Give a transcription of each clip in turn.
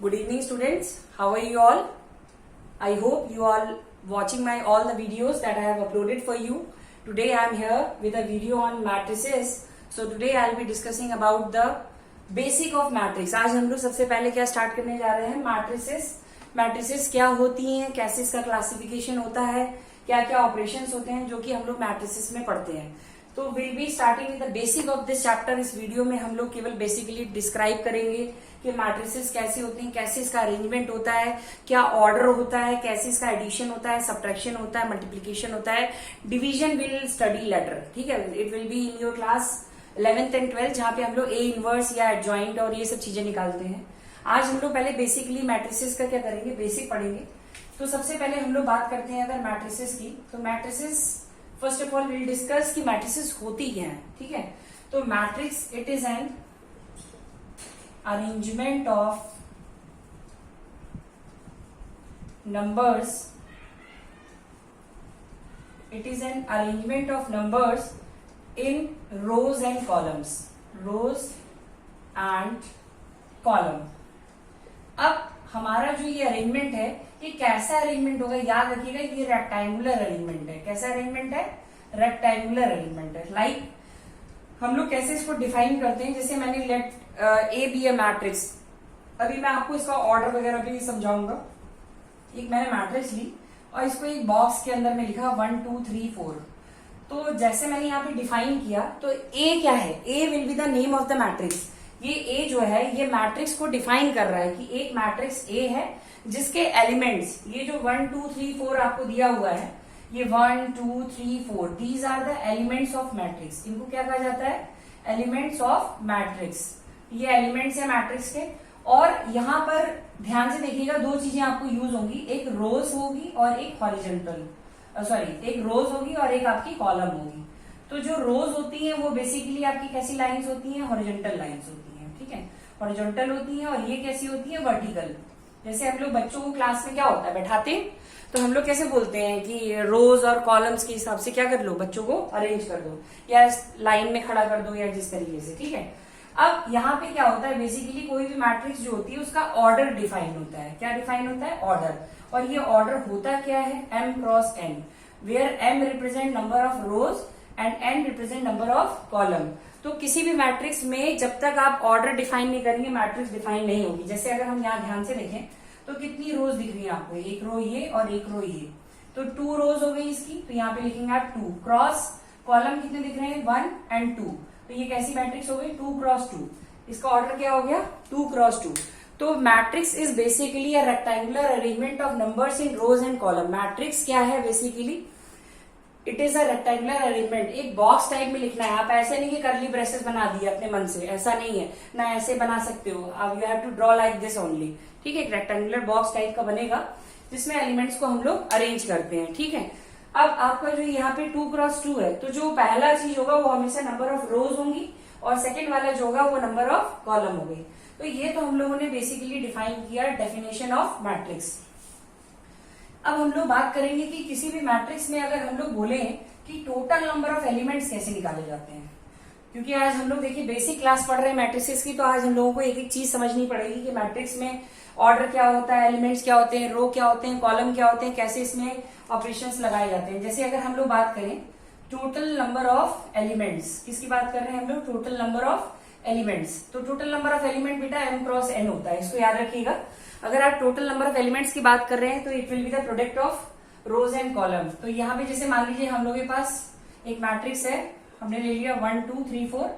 Good evening, students. How are you all? I hope you all watching my all the videos that I have uploaded for you. Today I am here with a video on matrices. So today I will be discussing about the basic of matrix. आज हम लोग सबसे पहले क्या start करने जा रहे हैं, मैट्रिसेस. मैट्रिसेस क्या होती हैं, कैसे इसका क्लासिफिकेशन होता है, क्या क्या ऑपरेशंस होते हैं जो कि हम लोग मैट्रिसेस में पढ़ते हैं. तो will be starting with the basic of this chapter. इस वीडियो में हम लोग केवल बेसिकली डिस्क्राइब करेंगे कि मैट्रिसेस कैसे होती हैं, कैसे इसका अरेंजमेंट होता है, क्या ऑर्डर होता है, कैसे इसका एडिशन होता है, सब्ट्रैक्शन होता है, मल्टीप्लीकेशन होता है, डिवीजन विल स्टडी लेटर. ठीक है, it will be in your class 11th and 12th जहां पे हम लोग ए इनवर्स या एडजॉइंट और ये सब चीजें निकालते हैं. आज हम लोग पहले बेसिकली मैट्रिसेस का क्या करेंगे, बेसिक पढ़ेंगे. तो सबसे पहले हम लोग बात करते हैं अगर मैट्रिसेस की, तो matrices first of all will discuss कि मैट्रिसेस होती क्या है. ठीक है, तो matrix it is an arrangement of numbers. It is an arrangement of numbers in rows and columns. Rows and column. अब हमारा जो ये अरेंजमेंट है, ये कैसा अरेंजमेंट होगा, याद रखिएगा ये रेक्टेंगुलर अरेंजमेंट है. कैसा अरेंजमेंट है, रेक्टेंगुलर अरेंजमेंट है. लाइक हम लोग कैसे इसको डिफाइन करते हैं, जैसे मैंने let A be a matrix. अभी मैं आपको इसका ऑर्डर वगैरह भी समझाऊंगा. एक मैंने मैट्रिक्स ली और इसको एक बॉक्स के अंदर में लिखा 1 2 3 4. तो जैसे मैंने यहाँ पे डिफाइन किया, तो ए क्या है, A will be the name of the matrix. ये ए जो है ये मैट्रिक्स को डिफाइन कर रहा है कि एक मैट्रिक्स ए है जिसके एलिमेंट्स, ये जो 1 2 3 4 आपको दिया हुआ है, ये 1 2 3 4 these are the elements of matrix. इनको क्या कहा जाता है, एलिमेंट्स ऑफ मैट्रिक्स. ये एलिमेंट्स है मैट्रिक्स के. और यहाँ पर ध्यान से देखिएगा, दो चीजें आपको यूज होंगी, एक रोज होगी और एक हॉरिजॉन्टल, एक रोज होगी और एक आपकी कॉलम होगी. तो जो रोज होती है वो बेसिकली आपकी कैसी लाइंस होती हैं, हॉरिजॉन्टल लाइंस होती हैं. ठीक है, हॉरिजॉन्टल होती हैं. और ये कैसी होती है, वर्टिकल. जैसे हम लोग बच्चों को क्लास में क्या होता है, बैठाते हैं तो हम लोग कैसे बोलते हैं कि रोज और कॉलम्स के हिसाब से क्या कर लो, बच्चों को अरेंज कर दो या लाइन में खड़ा कर दो या जिस तरीके से. ठीक है, अब यहाँ पे क्या होता है, बेसिकली कोई भी मैट्रिक्स जो होती है उसका ऑर्डर डिफाइन होता है. क्या डिफाइन होता है, ऑर्डर. और ये ऑर्डर होता क्या है, m cross n, where m represent number of rows and n represent number of column. तो किसी भी मैट्रिक्स में जब तक आप ऑर्डर डिफाइन नहीं करेंगे, मैट्रिक्स डिफाइन नहीं होगी. जैसे अगर हम यहाँ ध्यान से देखें तो कितनी रोज दिख रही है आपको, एक रो ये और एक रो ये, तो 2 रोज हो गई इसकी. तो यहाँ पे लिखेंगे आप 2 क्रॉस कॉलम कितने दिख रहे हैं, 1 एंड 2. तो ये कैसी मैट्रिक्स हो गई, 2 क्रॉस 2. इसका ऑर्डर क्या हो गया, 2 क्रॉस 2. तो matrix is basically a rectangular arrangement of numbers in rows and column. Matrix क्या है, basically it is a rectangular arrangement. एक बॉक्स टाइप में लिखना है. आप ऐसे नहीं कि करली ब्रेसेस बना दिए अपने मन से, ऐसा नहीं है ना, ऐसे बना सकते हो आप. You have to draw like this only. ठीक है, एक रेक्टेंगुलर बॉक्स टाइप का बनेगा जिसमें एलिमेंट्स को हम लोग अरेंज करते हैं. ठीक है, अब आपका जो यहाँ पे 2 क्रॉस 2 है, तो जो पहला चीज होगा वो हमेशा नंबर ऑफ रोज होंगी और सेकेंड वाला जो होगा वो नंबर ऑफ कॉलम हो गई. तो ये तो हम लोगों ने बेसिकली डिफाइन किया डेफिनेशन ऑफ मैट्रिक्स. अब हम लोग बात करेंगे कि किसी भी मैट्रिक्स में अगर हम लोग बोले कि टोटल नंबर ऑफ एलिमेंट्स कैसे निकाले जाते हैं, क्योंकि आज हम लोग देखिए बेसिक क्लास पढ़ रहे हैं मैट्रिसेस की, तो आज हम लोगों को एक एक चीज समझनी पड़ेगी कि मैट्रिक्स में ऑर्डर क्या होता है, एलिमेंट्स क्या होते हैं, रो क्या होते हैं, कॉलम क्या होते हैं, कैसे इसमें ऑपरेशंस लगाए जाते हैं. जैसे अगर हम लोग बात करें टोटल नंबर ऑफ एलिमेंट्स, किसकी बात कर रहे हैं हम लोग, टोटल नंबर ऑफ एलिमेंट्स. तो टोटल नंबर ऑफ एलिमेंट बेटा m क्रॉस n होता है, इसको याद रखिएगा. अगर आप टोटल नंबर ऑफ एलिमेंट्स की बात कर रहे हैं तो it will be the product of rows and column. तो यहाँ पे जैसे मान लीजिए हम लोग के पास एक मैट्रिक्स है, हमने ले लिया 1 2 3 4,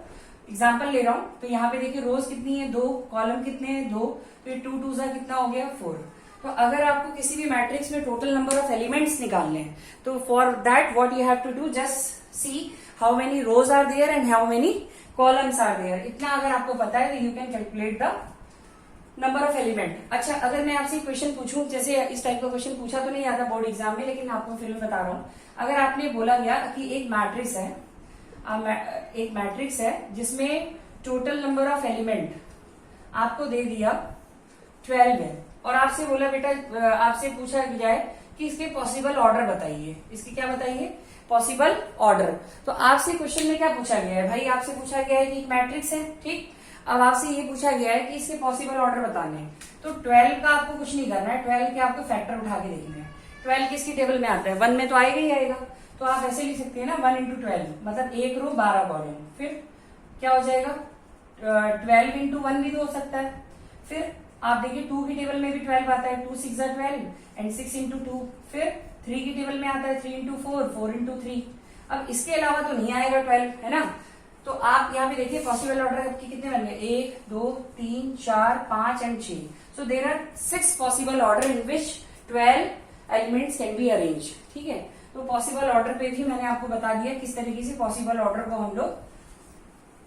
एग्जाम्पल ले रहा हूं. तो यहाँ पे देखिए रोज कितनी है, 2, कॉलम कितने हैं, 2, तो 2 2 सा कितना हो गया, 4. तो अगर आपको किसी भी मैट्रिक्स में टोटल नंबर ऑफ एलिमेंट्स निकालने हैं, तो for that what you have to do, just see how many rows are there and how many columns are there. इतना अगर आपको पता है तो you can calculate the number of element. अच्छा, अगर मैं आपसे क्वेश्चन पूछूं, जैसे इस टाइप का क्वेश्चन पूछा तो नहीं आता बोर्ड एग्जाम में, लेकिन आपको फिर बता रहा हूं. अगर आपने बोला गया कि एक मैट्रिक्स है जिसमें टोटल नंबर ऑफ एलिमेंट आपको दे दिया 12 है, और आपसे बोला बेटा, आपसे पूछा जाए कि इसके पॉसिबल ऑर्डर बताइए, इसके क्या बताइए, पॉसिबल ऑर्डर. तो आपसे क्वेश्चन में क्या पूछा गया है भाई, आपसे पूछा गया है कि एक मैट्रिक्स है. ठीक, अब आपसे ये पूछा गया है कि इसके पॉसिबल ऑर्डर बताने हैं. तो 12 का आपको कुछ नहीं करना है, 12 के आपको फैक्टर उठा के देखना है। 12 किसकी टेबल में आता है, 1 में तो आएगा ही आएगा। तो आप ऐसे लिख सकते हैं ना 1 इंटू 12, मतलब एक रो 12 कॉलम। फिर क्या हो जाएगा, 12 इंटू 1 भी तो हो सकता है। फिर आप देखिए 2 की टेबल में भी 12 आता है, 2 6 12 एंड 6 इंटू 2। फिर 3 की टेबल में आता है 3 इंटू 4, 4 इंटू 3। अब इसके अलावा तो नहीं आएगा 12, है ना। तो आप यहाँ पे देखिए पॉसिबल ऑर्डर आपके कितने बन गए, 1 2 3 4 5 and 6। So there are 6 possible order in which 12 elements can be arrange. ठीक है, तो पॉसिबल ऑर्डर पे भी मैंने आपको बता दिया किस तरीके से पॉसिबल ऑर्डर को हम लोग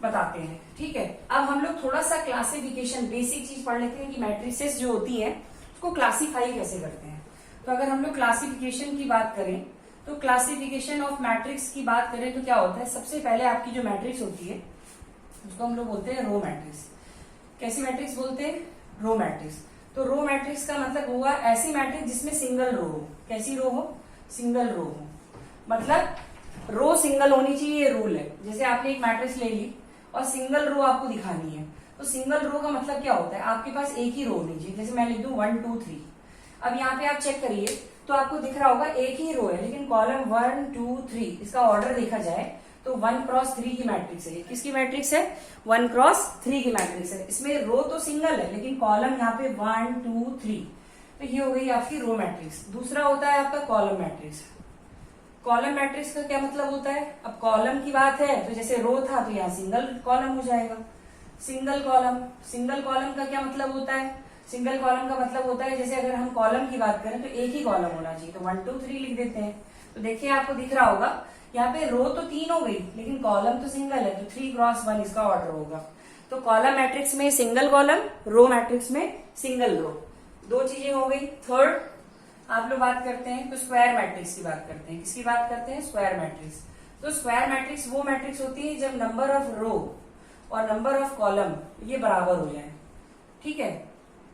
बताते हैं। ठीक है, अब हम लोग थोड़ा सा क्लासिफिकेशन बेसिक चीज पढ़ लेते हैं कि मैट्रिसेस जो होती है उसको क्लासिफाई कैसे करते हैं। तो अगर हम लोग क्लासिफिकेशन की बात करें, तो क्लासिफिकेशन ऑफ मैट्रिक्स की बात करें तो क्या होता है, सबसे पहले आपकी जो मैट्रिक्स होती है उसको हम लोग बोलते हैं रो मैट्रिक्स। कैसी मैट्रिक्स बोलते हैं, रो मैट्रिक्स। तो रो मैट्रिक्स का मतलब हुआ ऐसी मैट्रिक्स जिसमें सिंगल रो हो। कैसी रो हो, सिंगल रो हो, मतलब रो सिंगल होनी चाहिए, ये रूल है। जैसे आपने एक मैट्रिक्स ले ली और सिंगल रो आपको दिखानी है, तो सिंगल रो का मतलब क्या होता है, आपके पास एक ही रो होनी चाहिए। जैसे मैं लिख दूं 1 2 3। अब यहाँ पे आप चेक करिए तो आपको दिख रहा होगा एक ही रो है, लेकिन कॉलम 1 2 3 इसका ऑर्डर देखा जाए तो 1 क्रॉस 3 की मैट्रिक्स है। किसकी मैट्रिक्स है, 1 क्रॉस 3 की मैट्रिक्स है। इसमें रो तो सिंगल है लेकिन कॉलम यहाँ पे 1 2 3, तो ये हो गई आपकी रो मैट्रिक्स। दूसरा होता है आपका कॉलम मैट्रिक्स। कॉलम मैट्रिक्स का क्या मतलब होता है, अब कॉलम की बात है तो जैसे रो था तो यहाँ सिंगल कॉलम हो जाएगा। सिंगल कॉलम, सिंगल कॉलम का क्या मतलब होता है, सिंगल कॉलम का मतलब होता है जैसे अगर हम कॉलम की बात करें तो एक ही कॉलम होना चाहिए, तो 1 2 3 लिख देते हैं। तो देखिए आपको दिख रहा होगा यहाँ पे रो तो 3 हो गई लेकिन कॉलम तो सिंगल है, तो 3 क्रॉस 1 इसका ऑर्डर होगा। तो कॉलम मैट्रिक्स में सिंगल कॉलम, रो मैट्रिक्स में सिंगल रो, दो चीजें हो गई। थर्ड आप लोग बात करते हैं तो स्क्वायर मैट्रिक्स की बात करते हैं। किसकी बात करते हैं, स्क्वायर मैट्रिक्स। तो स्क्वायर मैट्रिक्स वो मैट्रिक्स होती है जब नंबर ऑफ रो और नंबर ऑफ कॉलम ये बराबर हो जाए। ठीक है,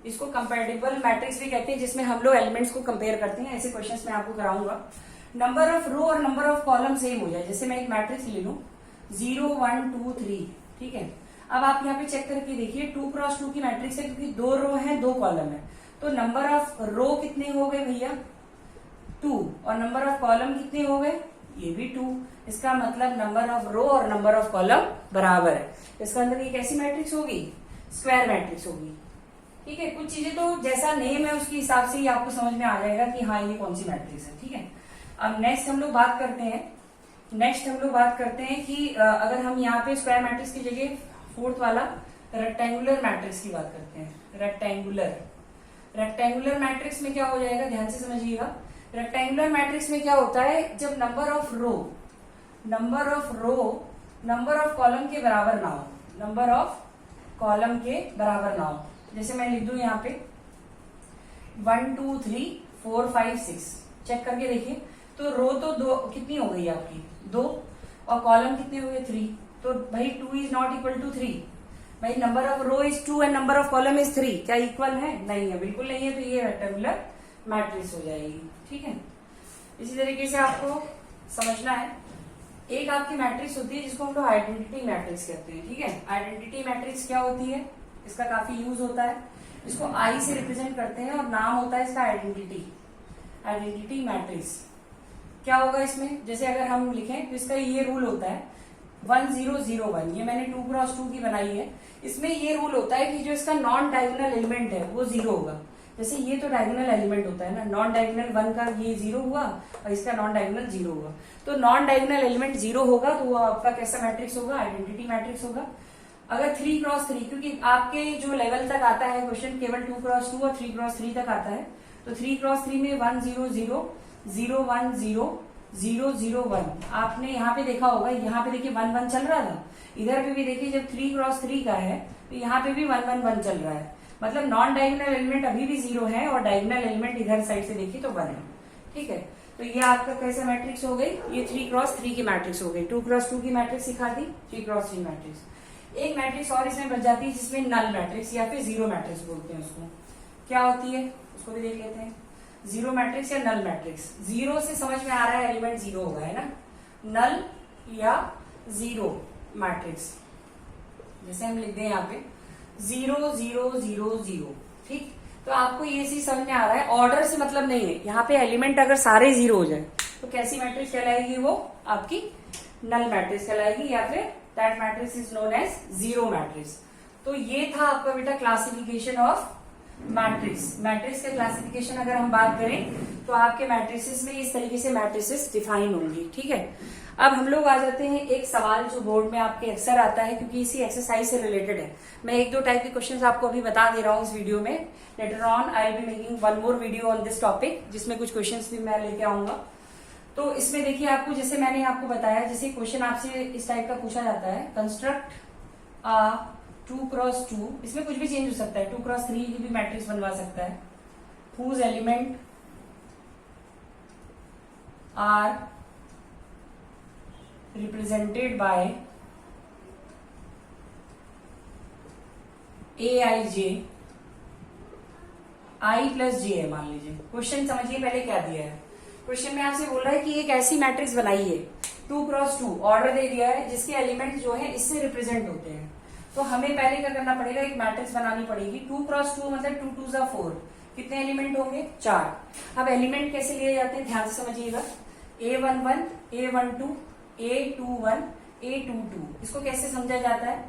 इसको कंपेरेटिबल मैट्रिक्स भी कहते हैं, जिसमें हम लोग एलिमेंट्स को कंपेयर करते हैं। ऐसे क्वेश्चंस मैं आपको कराऊंगा। नंबर ऑफ रो और नंबर ऑफ कॉलम सेम हो जाए, जैसे मैं एक मैट्रिक्स ले लूं 0 1 2 3। ठीक है, अब आप यहाँ पे चेक करके देखिए 2 क्रॉस 2 की मैट्रिक्स है क्योंकि 2 रो है 2 कॉलम है, तो नंबर ऑफ रो कितने हो गए भैया 2, और नंबर ऑफ कॉलम कितने हो गए, ये भी 2। इसका मतलब नंबर ऑफ रो और नंबर ऑफ कॉलम बराबर है। इसका अंदर ये कैसी मैट्रिक्स होगी, स्क्वायर मैट्रिक्स होगी। ठीक है, कुछ चीजें तो जैसा नेम है उसके हिसाब से ही आपको समझ में आ जाएगा कि हाँ ये कौन सी मैट्रिक्स है। ठीक है, अब नेक्स्ट हम लोग बात करते हैं कि अगर हम यहाँ पे स्क्वायर मैट्रिक्स की जगह फोर्थ वाला रेक्टेंगुलर मैट्रिक्स की बात करते हैं। रेक्टेंगुलर मैट्रिक्स में क्या हो जाएगा, ध्यान से समझिएगा। रेक्टेंगुलर मैट्रिक्स में क्या होता है, जब number of row number of column के बराबर ना हो, नंबर ऑफ कॉलम के बराबर ना हो। जैसे मैं लिख दूं यहाँ पे 1 2 3 4 5 6, चेक करके देखिए तो रो तो दो कितनी हो गई आपकी 2, और कॉलम कितने हो गए 3। तो भाई 2 इज नॉट इक्वल टू 3, भाई number of row is 2 and number of column is 3, क्या इक्वल है, नहीं है, बिल्कुल नहीं है। तो ये रेक्टेंगुलर मैट्रिक्स हो जाएगी। ठीक है, इसी तरीके से आपको समझना है। एक आपकी मैट्रिक्स होती है जिसको हम लोग आइडेंटिटी मैट्रिक्स कहते हैं। ठीक है, आइडेंटिटी मैट्रिक्स क्या होती है, इसका काफी यूज होता है। इसको आई से रिप्रेजेंट करते हैं और नाम होता है इसका आइडेंटिटी मैट्रिक्स। क्या होगा इसमें, जैसे अगर हम लिखें तो इसका ये रूल होता है 1 0 0 1, ये मैंने 2 क्रॉस 2 की बनाई है। इसमें ये रूल होता है कि जो इसका नॉन डायगोनल एलिमेंट है वो 0 होगा। जैसे ये तो डायगोनल एलिमेंट होता है ना, नॉन डायगोनल 1 का ये 0 हुआ और इसका नॉन डायगोनल 0 हुआ। तो नॉन डायगोनल एलिमेंट 0 होगा तो वो आपका कैसा मैट्रिक्स होगा, आइडेंटिटी मैट्रिक्स होगा। अगर 3 क्रॉस 3, क्योंकि आपके जो लेवल तक आता है क्वेश्चन केवल 2 क्रॉस 2 और 3 क्रॉस 3 तक आता है, तो 3 क्रॉस 3 में 1 0 0 0 1 0 0 0 1। आपने यहाँ पे देखा होगा, यहाँ पे देखिए 1 1 चल रहा था, इधर पे भी देखिए जब 3 क्रॉस 3 का है तो यहाँ पे भी 1 1 1 चल रहा है। मतलब नॉन डायगोनल एलिमेंट अभी भी 0 है और डायगोनल एलिमेंट इधर साइड से देखिए तो 1 है। ठीक है, तो ये आपका कैसा मैट्रिक्स हो गई, ये 3 क्रॉस 3 की मैट्रिक्स हो गई। 2 क्रॉस 2 की मैट्रिक्स सिखा दी, 3 क्रॉस 3 मैट्रिक्स। एक मैट्रिक्स और इसमें बच जाती है जिसमें नल मैट्रिक्स या फिर जीरो मैट्रिक्स बोलते हैं उसको। क्या होती है उसको भी देख लेते हैं, जीरो मैट्रिक्स या नल मैट्रिक्स। जीरो से समझ में आ रहा है एलिमेंट 0 होगा, है ना। नल या जीरो मैट्रिक्स, जैसे हम लिख दें यहाँ पे 0 0 0 0। ठीक, तो आपको ये चीज समझ में आ रहा है, ऑर्डर से मतलब नहीं है। यहाँ पे एलिमेंट अगर सारे जीरो हो जाए तो कैसी मैट्रिक्स कहलाएगी? वो आपकी नल मैट्रिक्स कहलाएगी, या फिर that matrix is known as zero matrix. तो ये था आपका बेटा क्लासिफिकेशन ऑफ मैट्रिक्स। मैट्रिक्स के क्लासिफिकेशन अगर हम बात करें तो आपके मैट्रिसेस में इस तरीके से मैट्रिसेस डिफाइन होंगी, ठीक है। अब हम लोग आ जाते हैं एक सवाल जो बोर्ड में आपके अक्सर आता है, क्योंकि इसी एक्सरसाइज से रिलेटेड है। मैं एक दो टाइप के क्वेश्चंस आपको अभी बता दे रहा हूँ इस वीडियो में। Later on I will be making one more video on this topic, जिसमें कुछ क्वेश्चंस भी मैं लेके आऊंगा। तो इसमें देखिए, आपको जैसे मैंने आपको बताया, जैसे क्वेश्चन आपसे इस टाइप का पूछा जाता है, कंस्ट्रक्ट 2x2, इसमें कुछ भी चेंज हो सकता है, 2x3 की भी मैट्रिक्स बनवा सकता है, whose element are represented by AIJ I plus J है, मान लीजिए। क्वेश्चन समझिए पहले क्या दिया है। क्वेश्चन में आपसे बोल रहा है कि एक ऐसी मैट्रिक्स बनाई है 2x2, ऑर्डर दे दिया है, जिसके एलिमेंट जो है इससे रिप्रेजेंट होते हैं। तो हमें पहले क्या करना पड़ेगा, एक मैट्रिक्स बनानी पड़ेगी। 2x2 मतलब 2 2 जा 4, कितने एलिमेंट होंगे? 4। अब एलिमेंट कैसे लिए जाते हैं ध्यान से समझिएगा। A11, A12, A21, A22, इसको कैसे समझा जाता है?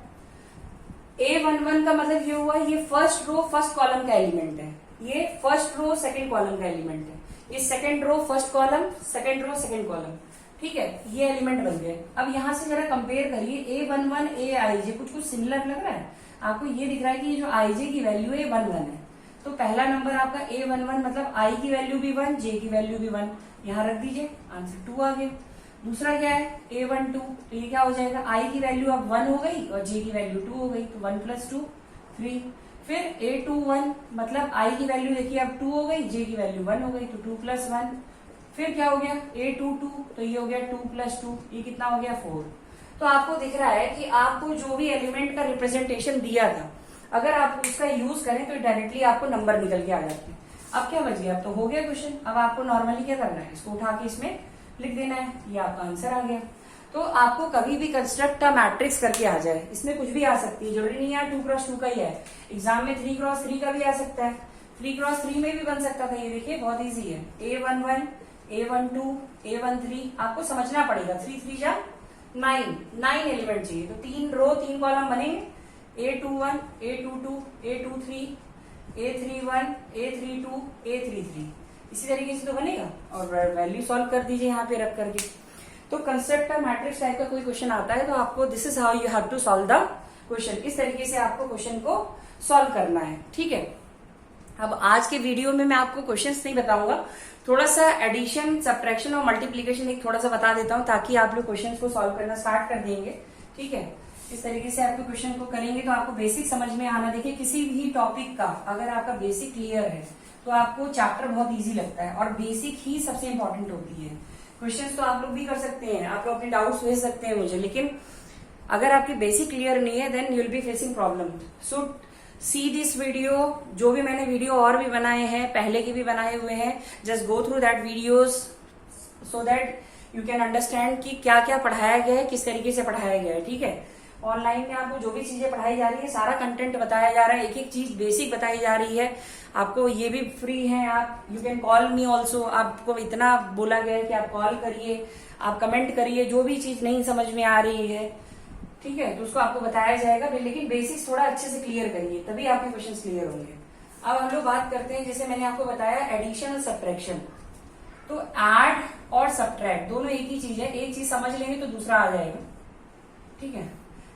A11 का मतलब ये हुआ, ये फर्स्ट रो फर्स्ट कॉलम का एलिमेंट है, ये फर्स्ट रो सेकंड कॉलम का एलिमेंट है, ये second row first column, second row second column, ठीक है, ये एलिमेंट बन गए। अब यहां से जरा कंपेयर करिए, A11 AIJ कुछ कुछ सिमिलर लग रहा है आपको? ये दिख रहा है कि ये जो IJ की वैल्यू है 1 1 है। तो पहला नंबर आपका A11 मतलब I की वैल्यू भी 1, J की वैल्यू भी 1, यहां रख दीजिए, आंसर 2 आ गया। दूसरा क्या है? A12, तो ये क्या हो जाएगा? I की वैल्यू अब 1 हो गई और J की वैल्यू 2 हो गई, तो 1 + 2 3। फिर A21 मतलब I की वैल्यू देखिए अब 2 हो गई, J की वैल्यू 1 हो गई, तो 2 + 1। फिर क्या हो गया? A22, तो ये हो गया 2 + 2, ये कितना हो गया? 4। तो आपको दिख रहा है कि आपको जो भी एलिमेंट का रिप्रेजेंटेशन दिया था, अगर आप उसका यूज करें तो डायरेक्टली आपको नंबर निकल के आ जाते हैं। अब क्या बच गया? अब तो हो गया क्वेश्चन। अब आपको नॉर्मली क्या करना है, इसको उठा के इसमें लिख देना है, ये आपका आंसर आ गया। तो आपको कभी भी कंस्ट्रक्ट का मैट्रिक्स करके आ जाए, इसमें कुछ भी आ सकती है, जरूरी नहीं है 2x2 का ही है। एग्जाम में 3x3 का भी आ सकता है, 3x3 में भी बन सकता था। ये देखिए बहुत इजी है, A11, A12, A13, आपको समझना पड़ेगा। 3 3 जा 9 एलिमेंट चाहिए, तो 3 रो 3 कॉलम बनेंगे। A21, A22, A23, A31, A32, A33, इसी तरीके से तो बनेगा। और वैल्यू सॉल्व कर दीजिए यहाँ पे रख करके। तो कंस्ट्रक्ट का मैट्रिक्स टाइप का कोई क्वेश्चन आता है तो आपको this is how you have to solve the question, इस तरीके से आपको क्वेश्चन को सॉल्व करना है, ठीक है। अब आज के वीडियो में मैं आपको क्वेश्चंस नहीं बताऊंगा, थोड़ा सा एडिशन, सब्ट्रैक्शन और मल्टीप्लीकेशन एक थोड़ा सा बता देता हूं, ताकि आप लोग क्वेश्चंस को सॉल्व करना स्टार्ट कर देंगे, ठीक है। इस तरीके से आपके क्वेश्चन को करेंगे तो आपको बेसिक समझ में आना। देखिए किसी भी टॉपिक का अगर आपका बेसिक क्लियर है तो आपको चैप्टर बहुत इजी लगता है, और बेसिक ही सबसे इंपॉर्टेंट होती है। क्वेश्चंस तो आप लोग भी कर सकते हैं, आप लोग अपने डाउट्स भेज सकते हैं मुझे, लेकिन अगर आपकी बेसिक क्लियर नहीं है then you will be facing problem. So see this video, जो भी मैंने वीडियो और भी बनाए हैं, पहले के भी बनाए हुए हैं, just go through that videos so that you can understand कि क्या क्या पढ़ाया गया है, किस तरीके से पढ़ाया गया है, ठीक है। ऑनलाइन में आपको जो भी चीजें पढ़ाई जा रही है, सारा कंटेंट बताया जा रहा है, एक एक चीज बेसिक बताई जा रही है आपको। ये भी फ्री है, आप you can call me also, आपको इतना बोला गया है कि आप कॉल करिए, आप कमेंट करिए, जो भी चीज नहीं समझ में आ रही है, ठीक है, तो उसको आपको बताया जाएगा। लेकिन बेसिक्स थोड़ा अच्छे से क्लियर करिए, तभी आपके क्वेश्चन क्लियर होंगे। अब हम लोग बात करते हैं, जैसे मैंने आपको बताया एडिशन और सब्ट्रैक्शन। तो ऐड और सब्ट्रैक्ट दोनों एक ही चीज है, एक चीज समझ लेंगे तो दूसरा आ जाएगा, ठीक है।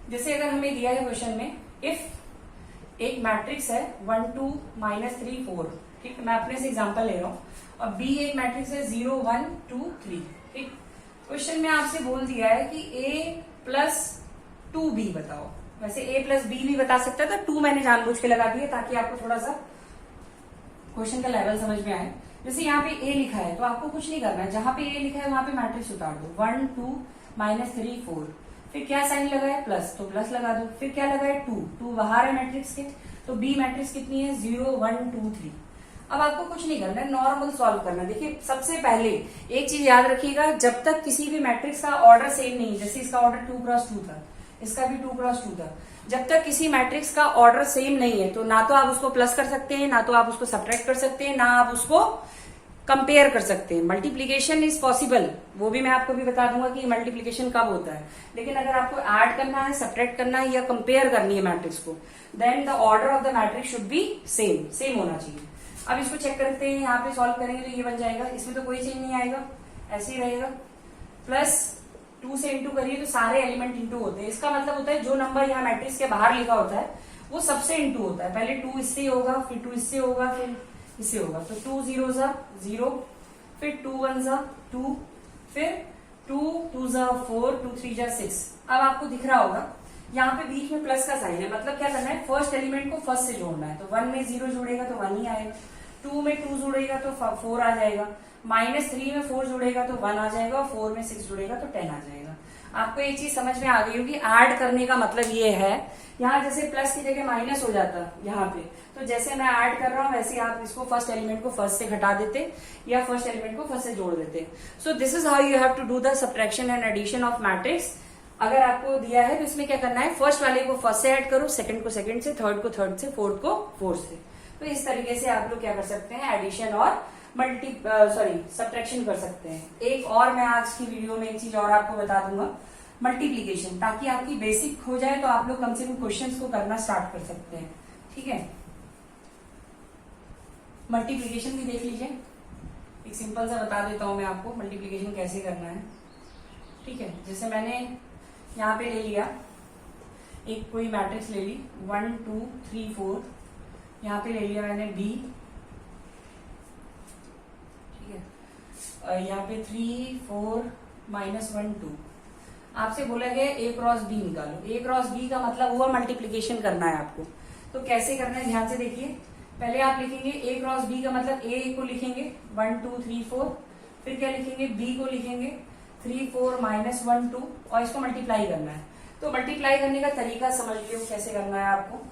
जैसे अगर हमें दिया है क्वेश्चन में, इफ एक मैट्रिक्स है 1 2 -3 4, ठीक है, मैं अपने से एग्जांपल ले रहा हूं, और बी एक मैट्रिक्स है 0 1 2 3, ठीक। क्वेश्चन में आपसे बोल दिया है कि A + 2B बताओ। वैसे A + B भी बता सकता था, 2 मैंने जानबूझ के लगा दिया ताकि आपको थोड़ा सा क्वेश्चन का लेवल समझ में आए। जैसे यहाँ पे A लिखा है तो आपको कुछ नहीं करना है, जहां पे A लिखा है वहां पे मैट्रिक्स उतार दो, 1 2 -3 4, फिर क्या साइन लगा है प्लस, तो प्लस लगा दो, फिर क्या लगा है 2 बाहर है मैट्रिक्स के, तो बी मैट्रिक्स कितनी है 0 1 2 3। अब आपको कुछ नहीं करना है, नॉर्मल सॉल्व करना है। देखिए सबसे पहले एक चीज याद रखिएगा, जब तक किसी भी मैट्रिक्स का ऑर्डर सेम नहीं, जैसे इसका ऑर्डर 2x2 था, इसका भी 2x2 था, जब तक किसी मैट्रिक्स का ऑर्डर सेम नहीं है तो ना तो आप उसको प्लस कर सकते हैं, ना तो आप उसको सब्ट्रैक्ट कर सकते हैं, ना आप उसको कंपेयर कर सकते हैं। मल्टीप्लीकेशन इज पॉसिबल, वो भी मैं आपको भी बता दूंगा कि मल्टीप्लीकेशन कब होता है, लेकिन अगर आपको ऐड करना है, सब्ट्रैक्ट करना है या कंपेयर करनी है मैट्रिक्स को, then the order of the matrix should be same होना चाहिए। अब इसको चेक करते हैं, यहाँ पे सॉल्व करेंगे तो ये बन जाएगा, इसमें तो कोई चेंज नहीं आएगा, ऐसे ही रहेगा। प्लस 2 से इंटू करिए तो सारे एलिमेंट इंटू होते हैं, इसका मतलब होता है जो नंबर यहाँ मैट्रिक्स के बाहर लिखा होता है वो सबसे इंटू होता है। पहले 2 इससे होगा, फिर 2 इससे होगा, फिर इससे होगा, तो 2 0 ज़ा 0, फिर 2 1 ज़ा 2, फिर 2 2 ज़ा 4, 2 3 ज़ा 6। अब आपको दिख रहा होगा यहाँ पे बीच में प्लस का साइन है, मतलब क्या करना है, फर्स्ट एलिमेंट को फर्स्ट से जोड़ना है। तो 1 में 0 जोड़ेगा तो 1 ही आएगा, 2 में 2 जोड़ेगा तो 4 आ जाएगा, -3 में 4 जुड़ेगा तो 1 आ जाएगा, और 4 में 6 जुड़ेगा तो 10 आ जाएगा। आपको एक चीज समझ में आ गई होगी, ऐड करने का मतलब ये है, यहाँ जैसे प्लस की जगह माइनस हो जाता यहाँ पे, तो जैसे मैं ऐड कर रहा हूँ वैसे आप इसको फर्स्ट एलिमेंट को फर्स्ट से घटा देते या फर्स्ट एलिमेंट को फर्स्ट से जोड़ देते। So this is how you have to do the subtraction and addition of matrix. अगर आपको दिया है तो इसमें क्या करना है, फर्स्ट वाले को फर्स्ट से ऐड करो, सेकंड को सेकंड से, थर्ड को थर्ड से, फोर्थ को फोर्थ से। तो इस तरीके से आप लोग क्या कर सकते हैं, एडिशन और सब्ट्रैक्शन कर सकते हैं। एक और मैं आज की वीडियो में एक चीज और आपको बता दूंगा, मल्टीप्लीकेशन, ताकि आपकी बेसिक हो जाए तो आप लोग कम से कम क्वेश्चंस को करना स्टार्ट कर सकते हैं। ठीक है, मल्टीप्लीकेशन भी देख लीजिए, एक सिंपल सा बता देता हूं मैं आपको मल्टीप्लीकेशन कैसे करना है। ठीक है, जैसे मैंने यहाँ पे ले लिया, एक कोई मैट्रिक्स ले ली 1 2 3 4, यहाँ पे ले लिया मैंने बी, ठीक है, यहाँ पे 3 4 -1 2। आपसे बोला गया ए क्रॉस बी निकालो, ए क्रॉस बी का मतलब हुआ मल्टीप्लीकेशन करना है आपको। तो कैसे करना है ध्यान से देखिए, पहले आप लिखेंगे ए क्रॉस बी का मतलब ए को लिखेंगे 1 2 3 4, फिर क्या लिखेंगे, बी को लिखेंगे 3 4 -1 2, और इसको मल्टीप्लाई करना है। तो मल्टीप्लाई करने का तरीका समझ लियो कैसे करना है आपको।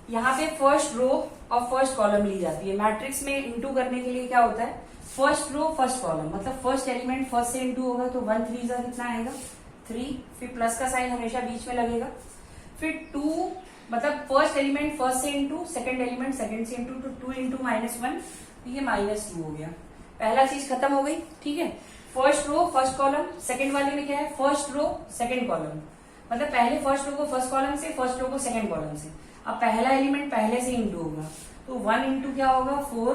यहाँ पे फर्स्ट रो और फर्स्ट कॉलम ली जाती है। मैट्रिक्स में इंटू करने के लिए क्या होता है, फर्स्ट रो फर्स्ट कॉलम, मतलब फर्स्ट एलिमेंट फर्स्ट से इंटू होगा तो 1 3 ज़ा कितना आएगा 3, फिर प्लस का साइन हमेशा बीच में लगेगा, फिर 2 मतलब फर्स्ट एलिमेंट फर्स्ट से इंटू, सेकंड एलिमेंट सेकंड से इंटू, तो 2 इंटू -1, ये -2 हो गया। पहला चीज खत्म हो गई। ठीक है, first row first column, second वाले में क्या है, फर्स्ट रो सेकंड कॉलम, मतलब पहले फर्स्ट रो को फर्स्ट कॉलम से, फर्स्ट रो को सेकंड कॉलम से। अब पहला एलिमेंट पहले से इंटू होगा, तो 1 इंटू क्या होगा 4,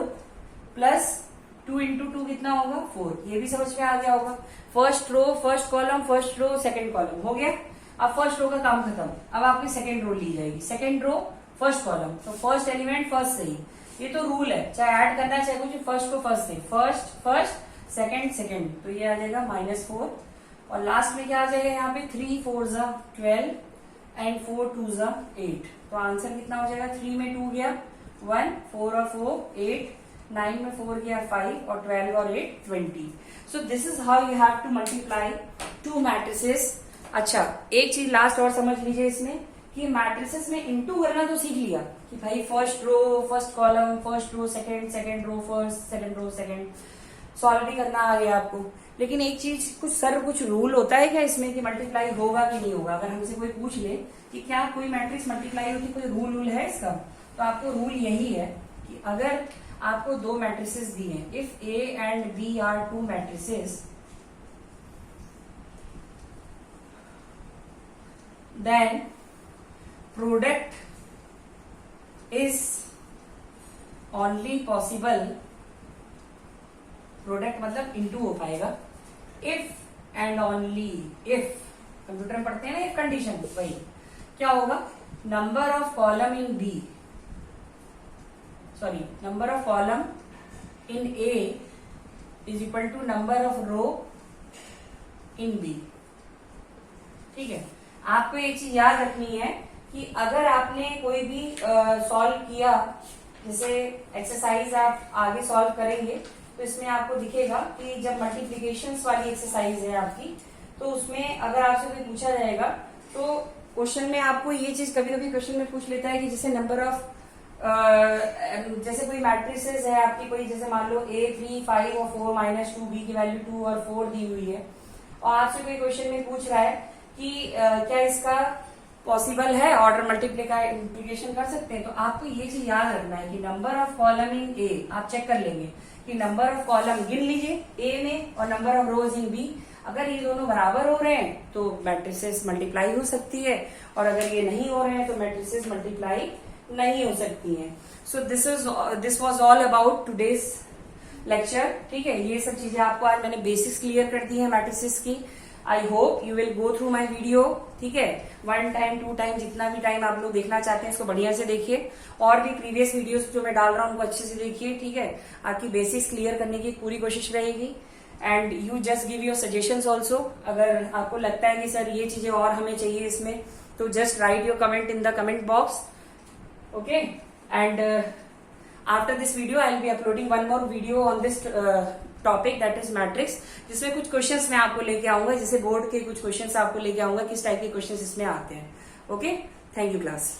प्लस 2 इंटू 2 कितना होगा 4। ये भी समझ में आ गया होगा, first row first column, first row second column हो गया। अब फर्स्ट रो का काम खत्म, अब आपकी सेकंड रो ली जाएगी, सेकंड रो फर्स्ट कॉलम, तो फर्स्ट एलिमेंट फर्स्ट से ही, ये तो रूल है, चाहे ऐड करना है चाहे कुछ, फर्स्ट को फर्स्ट से, फर्स्ट फर्स्ट सेकंड सेकंड, तो ये आ जाएगा -4, और लास्ट में क्या आ जाएगा यहाँ पे 3 4 ज़ा 12 एंड 4 2 ज़ा 8। तो आंसर कितना हो जाएगा, 3 में 2 गया 1, 4 और 4 8, 9 में 4 गया 5, और 12 और 8 20। सो this is how you have to multiply two matrices. अच्छा, एक चीज लास्ट और समझ लीजिए इसमें, कि मैट्रिसेस में इंटू करना तो सीख लिया कि भाई first row first column, first row second, second row first, second row second, solve भी करना आ गया आपको। लेकिन एक चीज कुछ रूल होता है क्या इसमें कि मल्टीप्लाई होगा कि नहीं होगा? अगर हमसे कोई पूछ ले कि क्या कोई मैट्रिक्स मल्टीप्लाई होती, कोई रूल है इसका, तो आपको रूल यही है कि अगर आपको दो मैट्रिसेस दिए हैं, if A and B are two matrices, then product is only possible, product मतलब इंटू हो पाएगा if and only if, computer में पढ़ते हैं ना इफ कंडीशन, वही क्या होगा, number of column in B, sorry number of column in A is equal to number of row in B. ठीक है, आपको एक चीज याद रखनी है कि अगर आपने कोई भी सॉल्व किया, जैसे एक्सरसाइज आप आगे सॉल्व करेंगे तो इसमें आपको दिखेगा कि जब मल्टीप्लिकेशन वाली एक्सरसाइज है आपकी, तो उसमें अगर आपसे कोई पूछा जाएगा तो क्वेश्चन में आपको ये चीज कभी कभी क्वेश्चन में पूछ लेता है कि जैसे नंबर ऑफ जैसे कोई मैट्रिसेस है आपकी, कोई जैसे मान लो A 3 5 और 4 -2, B की वैल्यू 2 और 4 दी हुई है, और आपसे कोई क्वेश्चन में पूछ रहा है कि क्या इसका पॉसिबल है, ऑर्डर मल्टीप्लीकेशन कर सकते हैं। तो आपको ये चीज याद रखना है कि नंबर ऑफ कॉलम इन ए, आप चेक कर लेंगे कि नंबर ऑफ कॉलम गिन लीजिए ए में और number of rows in B, अगर ये दोनों बराबर हो रहे हैं तो मैट्रिसेस मल्टीप्लाई हो सकती है, और अगर ये नहीं हो रहे हैं तो मैट्रिसेस मल्टीप्लाई नहीं हो सकती हैं। So this was all about today's lecture. ठीक है, ये सब चीजें आपको आज मैंने बेसिक्स क्लियर कर दी है मैट्रिसेस की। I hope you will go through my video. ठीक है, 1 टाइम 2 टाइम जितना भी टाइम आप लोग देखना चाहते हैं इसको बढ़िया से देखिए, और भी प्रीवियस वीडियोस जो मैं डाल रहा हूँ उनको अच्छे से देखिए। ठीक है, आपकी बेसिक्स क्लियर करने की पूरी कोशिश रहेगी। And you just give your suggestions also. अगर आपको लगता है कि सर ये चीजें और हमें चाहिए इसमें, तो just right your comment in the comment box. Okay, and after this video I will be uploading one more video on this topic that is matrix, जिसमें कुछ क्वेश्चंस मैं आपको लेके आऊंगा, जैसे बोर्ड के कुछ क्वेश्चंस आपको लेके आऊंगा, किस टाइप के क्वेश्चंस इसमें आते हैं। Okay, thank you class.